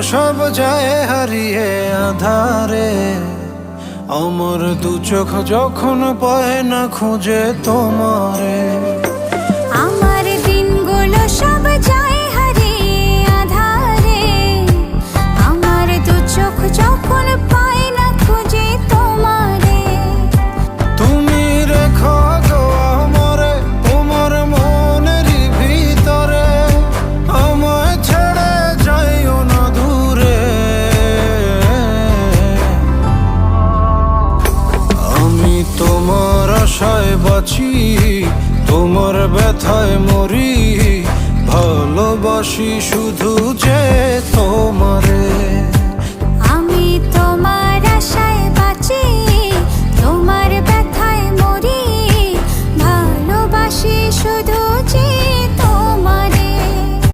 সব যায় হারিয়ে আধারে। আমার দু চোখ যখন পায় না খুঁজে তোমারে। আমার দিনগুলো সব যায় হারিয়ে আঁধারে। আমার দু চোখ যখন পায় না খুঁজে তোমারে। তুমি রেখো গো আমারে তোমার মনেরই ভিতরে, আমায় ছেড়ে যাইও না দূরে। আমি তোমার আশায় বাঁচি, তোমার ব্যথায় মরি, ভালোবাসি শুধু যে তোমারে।